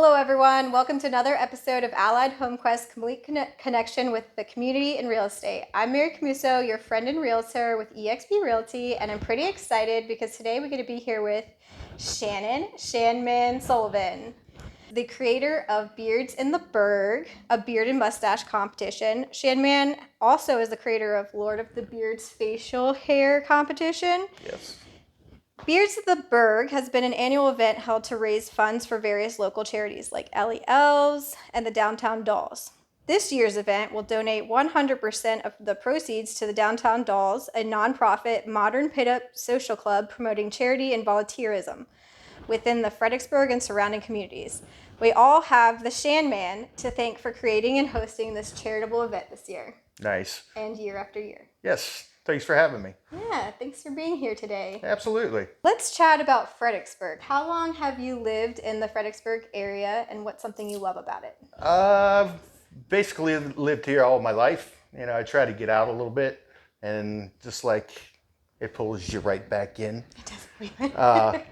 Hello everyone, welcome to another episode of Allied HomeQuest Complete Connection with the Community in Real Estate. I'm Mary Camuso, your friend and realtor with eXp Realty, and I'm pretty excited because today we're going to be here with Shannon Sullivan, the creator of Beards in the Burg, a beard and mustache competition. Shannon also is the creator of Lord of the Beards facial hair competition. Yes. Beards of the Burg has been an annual event held to raise funds for various local charities like ALL and the Downtown Dolls. This year's event will donate 100% of the proceeds to the Downtown Dolls, a nonprofit modern pit-up social club promoting charity and volunteerism within the Fredericksburg and surrounding communities. We all have the Shan Man to thank for creating and hosting this charitable event this year. Nice. And year after year. Yes. Thanks for having me. Yeah, thanks for being here today. Absolutely. Let's chat about Fredericksburg. How long have you lived in the Fredericksburg area, and what's something you love about it? I've basically lived here all my life. You know, I try to get out a little bit, and just like it pulls you right back in. It does.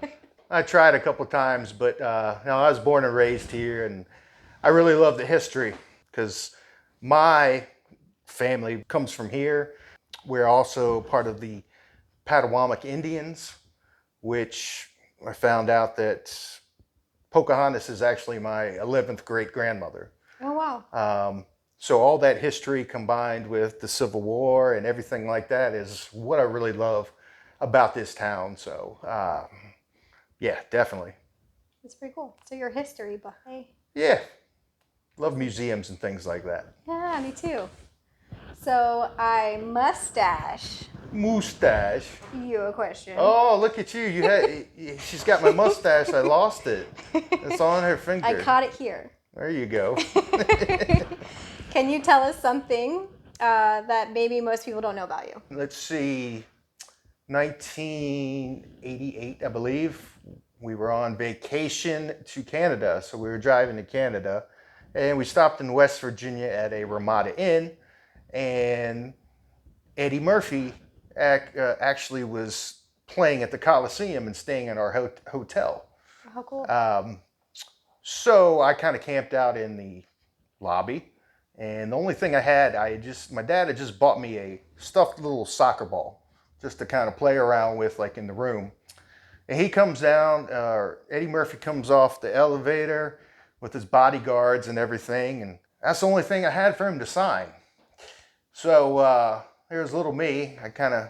I tried a couple times, but no, I was born and raised here, and I really love the history because my family comes from here. We're also part of the Potawatomi Indians, which I found out that Pocahontas is actually my 11th great-grandmother. Oh, wow. So all that history combined with the Civil War and everything like that is what I really love about this town. So, yeah, definitely. That's pretty cool. So you're a history buff, hey? Yeah, love museums and things like that. Yeah, me too. So mustache you a question. Oh, look at you. She's got my mustache. I lost it. It's on her finger. I caught it here. There you go. Can you tell us something that maybe most people don't know about you? Let's see. 1988, I believe, we were on vacation to Canada. So we were driving to Canada, and we stopped in West Virginia at a Ramada Inn. And Eddie Murphy actually was playing at the Coliseum and staying in our hotel. How cool. So I kind of camped out in the lobby. And the only thing I had, my dad had just bought me a stuffed little soccer ball just to kind of play around with, like in the room. And he comes down, Eddie Murphy comes off the elevator with his bodyguards and everything. And that's the only thing I had for him to sign. So here's little me. I kind of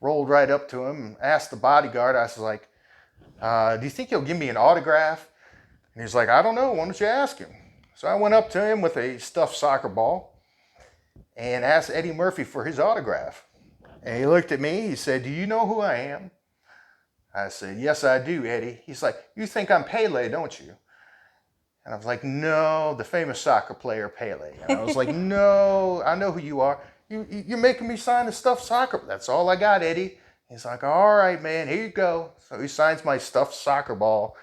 rolled right up to him and asked the bodyguard. I was like, do you think he'll give me an autograph? And he's like, I don't know. Why don't you ask him? So I went up to him with a stuffed soccer ball and asked Eddie Murphy for his autograph. And he looked at me. He said, do you know who I am? I said, yes, I do, Eddie. He's like, you think I'm Pele, don't you? And I was like, no, the famous soccer player Pele. And I was like, no, I know who you are. You're making me sign the stuffed soccer. That's all I got, Eddie. He's like, all right, man, here you go. So he signs my stuffed soccer ball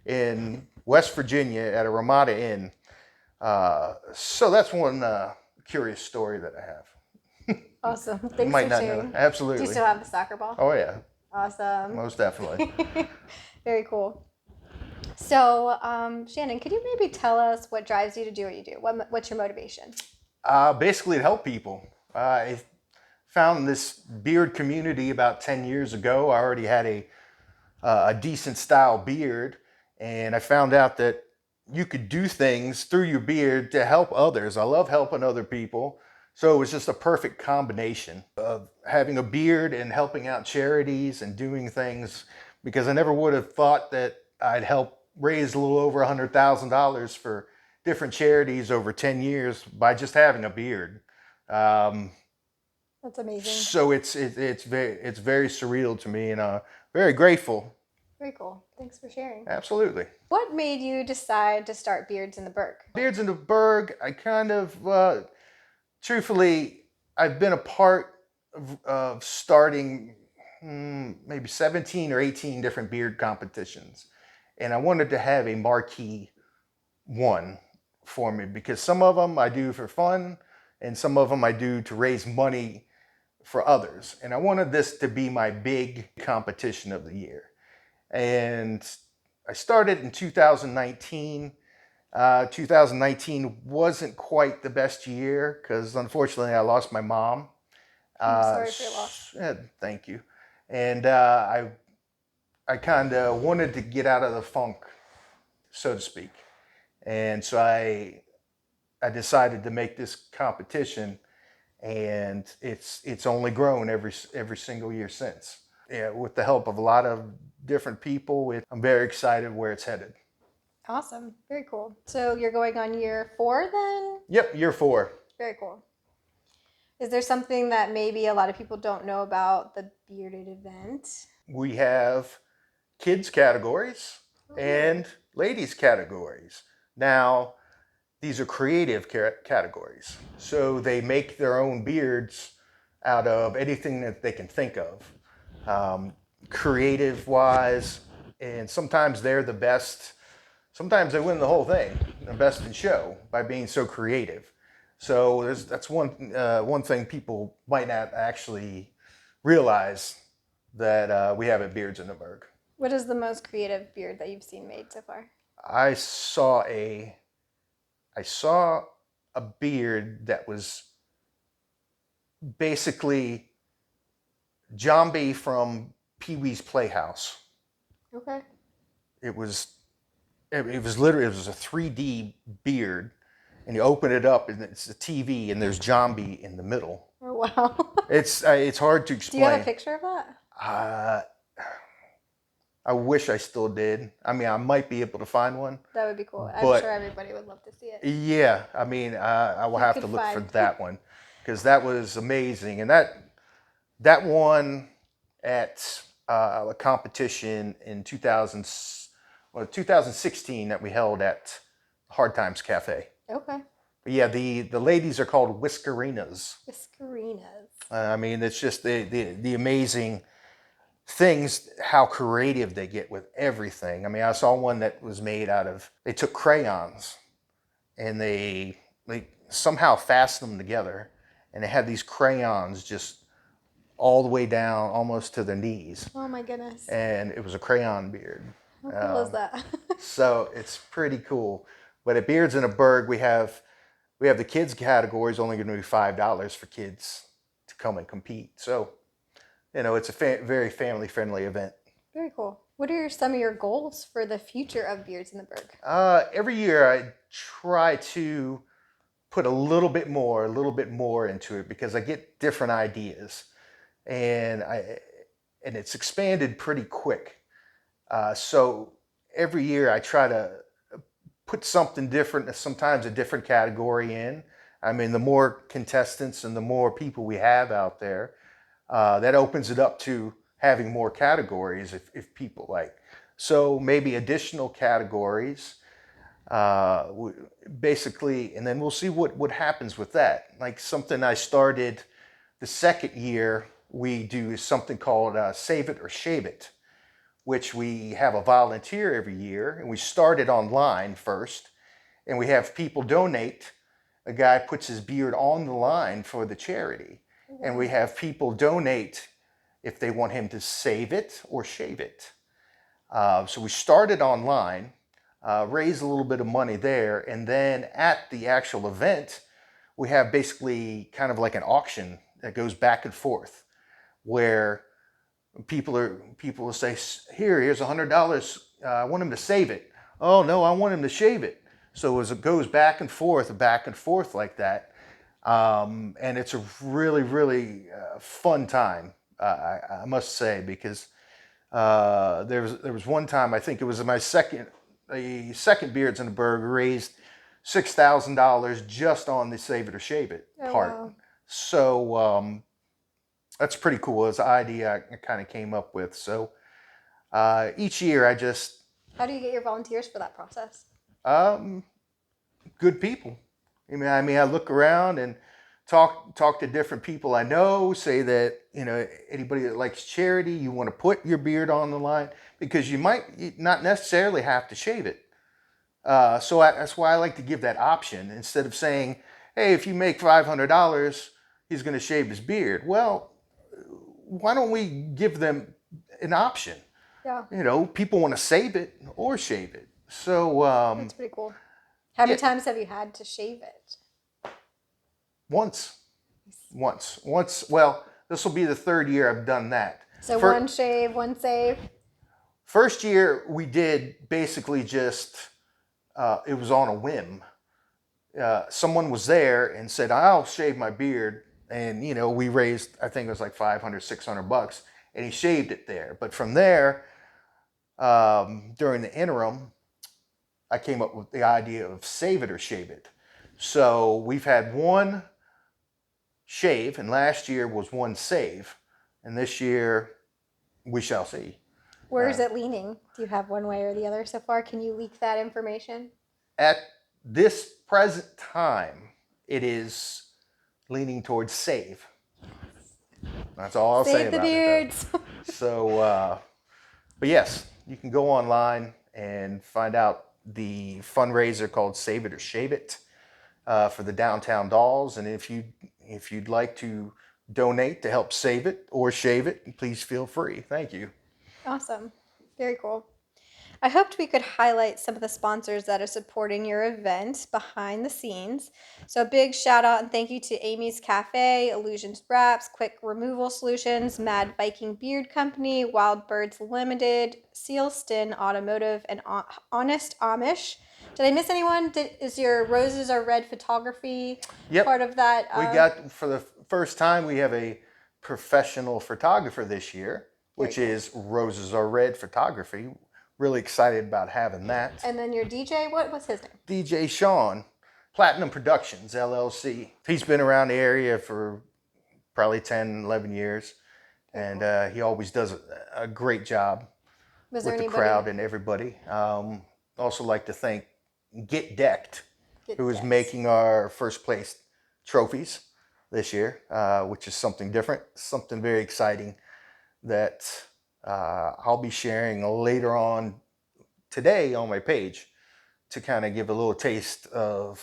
in West Virginia at a Ramada Inn. So that's one curious story that I have. Awesome. Thanks you might for not sharing. know. Absolutely. Do you still have the soccer ball? Oh, yeah. Awesome. Most definitely. Very cool. So, Shannon, could you maybe tell us what drives you to do what you do? What's your motivation? Basically, to help people. I found this beard community about 10 years ago. I already had a decent style beard, and I found out that you could do things through your beard to help others. I love helping other people. So it was just a perfect combination of having a beard and helping out charities and doing things, because I never would have thought that I'd help raise a little over $100,000 for different charities over 10 years by just having a beard. That's amazing. So it's very surreal to me, and very grateful. Very cool. Thanks for sharing. Absolutely. What made you decide to start Beards in the Burg? Beards in the Burg, I kind of, truthfully, I've been a part of starting maybe 17 or 18 different beard competitions. And I wanted to have a marquee one for me, because some of them I do for fun and some of them I do to raise money for others. And I wanted this to be my big competition of the year. And I started in 2019, 2019 wasn't quite the best year because unfortunately I lost my mom. I'm sorry for your loss. Thank you. And I kind of wanted to get out of the funk, so to speak. And so I decided to make this competition, and it's only grown every single year since. Yeah, with the help of a lot of different people, I'm very excited where it's headed. Awesome. Very cool. So you're going on year 4 then? Yep, year 4. Very cool. Is there something that maybe a lot of people don't know about the bearded event? We have kids categories and ladies categories. Now, these are creative categories. So they make their own beards out of anything that they can think of, creative wise. And sometimes they're the best. Sometimes they win the whole thing, the best in show, by being so creative. So that's one thing people might not actually realize that we have at Beards in the Burg. What is the most creative beard that you've seen made so far? I saw a beard that was basically Zombie from Pee-wee's Playhouse. Okay. It was literally, it was a 3D beard, and you open it up and it's a TV and there's Zombie in the middle. Oh, wow. It's hard to explain. Do you have a picture of that? I wish I still did. I mean, I might be able to find one. That would be cool. I'm sure everybody would love to see it. Yeah, I mean, I will have to look for that one because that was amazing, and that won at a competition in 2016 that we held at Hard Times Cafe. Okay. But yeah, the ladies are called Whiskerinas. Whiskerinas. I mean, it's just the amazing things, how creative they get with everything. I mean, I saw one that was made out of, they took crayons and they somehow fastened them together, and they had these crayons just all the way down almost to their knees. Oh my goodness. And it was a crayon beard. How cool is that? So it's pretty cool. But at Beards in a Burg, we have the kids categories only going to be $5 for kids to come and compete. So, it's a very family-friendly event. Very cool. What are some of your goals for the future of Beards in the Burg? Every year I try to put a little bit more into it because I get different ideas, and it's expanded pretty quick. So every year I try to put something different, sometimes a different category in. I mean, the more contestants and the more people we have out there, that opens it up to having more categories if people like. So maybe additional categories, basically, and then we'll see what happens with that. Like something I started the second year, we do something called Save It or Shave It, which we have a volunteer every year, and we start it online first, and we have people donate. A guy puts his beard on the line for the charity. And we have people donate if they want him to save it or shave it. So we started online, raise a little bit of money there, and then at the actual event, we have basically kind of like an auction that goes back and forth, where people will say, here's $100. I want him to save it. Oh no, I want him to shave it. So as it goes back and forth like that. And it's a really fun time, I must say, because there was one time, I think it was the second Beards in the Burg, raised $6,000 just on the Save It or Shave It part. Wow. So that's pretty cool. It's an idea I kind of came up with. So each year I just... How do you get your volunteers for that process? Good people. I mean, I look around and talk to different people I know, say that, anybody that likes charity, you want to put your beard on the line, because you might not necessarily have to shave it. So that's why I like to give that option instead of saying, hey, if you make $500, he's going to shave his beard. Well, why don't we give them an option? Yeah. People want to save it or shave it. So that's pretty cool. How many Yeah, times have you had to shave it? once. Well, this will be the third year I've done that. So one shave, one save. First year we did basically just, it was on a whim. Someone was there and said, I'll shave my beard. And, you know, we raised, I think it was like 500, $600, and he shaved it there. But from there, during the interim, I came up with the idea of save it or shave it. So we've had one shave, and last year was one save. And this year, we shall see. Where is it leaning? Do you have one way or the other so far? Can you leak that information? At this present time, it is leaning towards save. That's all I'll say Save the about beards. it. So, but yes, you can go online and find out the fundraiser called Save It or Shave It for the downtown dolls. And if you'd like to donate to help save it or shave it, please feel free. Thank you. Awesome. Very cool. I hoped we could highlight some of the sponsors that are supporting your event behind the scenes. So a big shout out and thank you to Amy's Cafe, Illusions Wraps, Quick Removal Solutions, Mad Viking Beard Company, Wild Birds Limited, Sealston Automotive, and Honest Amish. Did I miss anyone? Is your Roses Are Red photography part of that? We got, for the first time, we have a professional photographer this year, which is Roses Are Red Photography. Really excited about having that. And then your DJ, what was his name? DJ Shan, Platinum Productions, LLC. He's been around the area for probably 10, 11 years. And he always does a great job with the crowd and everybody. Also like to thank Get Decked, who is making our first place trophies this year, which is something different, something very exciting that I'll be sharing later on today on my page to kind of give a little taste of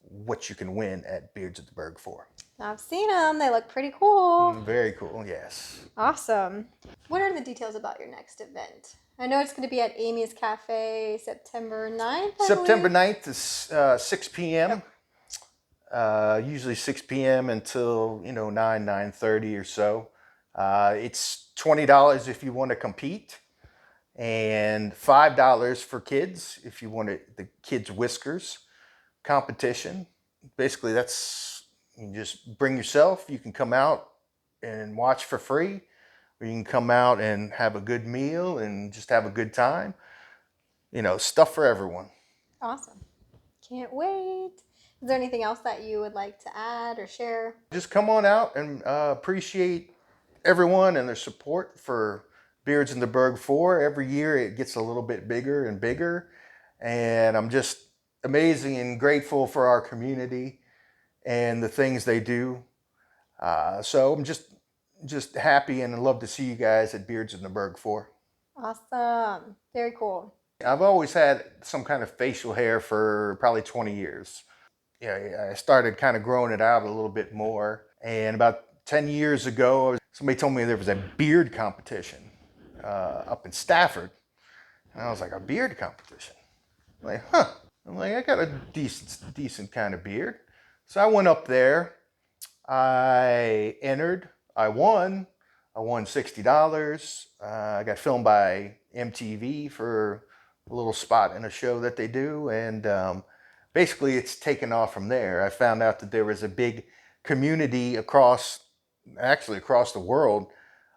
what you can win at Beards at the Burg for. I've seen them. They look pretty cool. Very cool, yes. Awesome. What are the details about your next event? I know it's going to be at Amy's Cafe September 9th. September 9th is 6 p.m. Usually 6 p.m. until, 9:30 or so. It's $20 if you want to compete, and $5 for kids if you want the kids' whiskers competition. Basically, you just bring yourself. You can come out and watch for free, or you can come out and have a good meal and just have a good time. Stuff for everyone. Awesome. Can't wait. Is there anything else that you would like to add or share? Just come on out and appreciate everyone and their support for Beards in the Burg 4. Every year it gets a little bit bigger and bigger. And I'm just amazing and grateful for our community and the things they do. So I'm just happy and love to see you guys at Beards in the Burg 4. Awesome. Very cool. I've always had some kind of facial hair for probably 20 years. I started kind of growing it out a little bit more. And about 10 years ago, somebody told me there was a beard competition up in Stafford. And I was like, a beard competition? I'm like, huh. I'm like, I got a decent kind of beard. So I went up there. I entered. I won. I won $60. I got filmed by MTV for a little spot in a show that they do. And basically, it's taken off from there. I found out that there was a big community across the world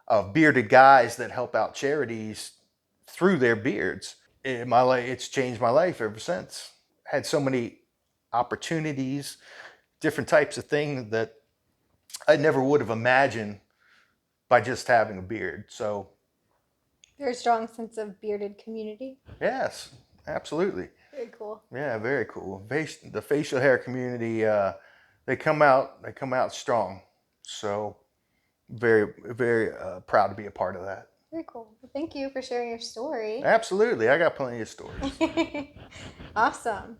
of bearded guys that help out charities through their beards. It's changed my life ever since. Had so many opportunities, different types of things that I never would have imagined by just having a beard. So, very strong sense of bearded community. Yes, absolutely. Very cool. Yeah, very cool. The facial hair community, they come out strong. So, very, very proud to be a part of that. Very cool. Well, thank you for sharing your story. Absolutely. I got plenty of stories. Awesome.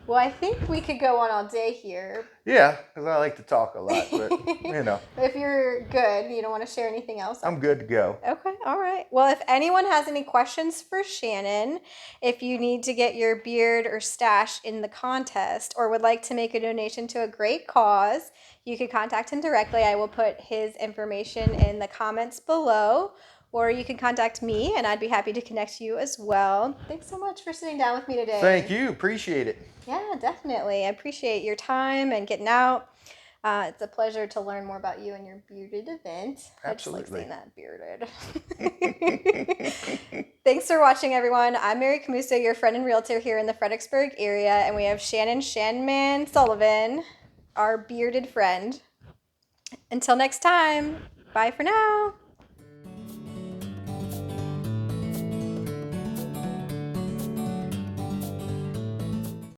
Well, I think we could go on all day here. Yeah, because I like to talk a lot, but you know. If you're good, you don't want to share anything else? I'm good to go. Okay, all right. Well, if anyone has any questions for Shannon, if you need to get your beard or stash in the contest or would like to make a donation to a great cause, you can contact him directly. I will put his information in the comments below, or you can contact me and I'd be happy to connect you as well. Thanks so much for sitting down with me today. Thank you. Appreciate it. Yeah, definitely. I appreciate your time and getting out. It's a pleasure to learn more about you and your bearded event. Absolutely. I just like saying that, bearded. Thanks for watching, everyone. I'm Mary Camuso, your friend and realtor here in the Fredericksburg area, and we have Shannon Sullivan, our bearded friend. Until next time, bye for now.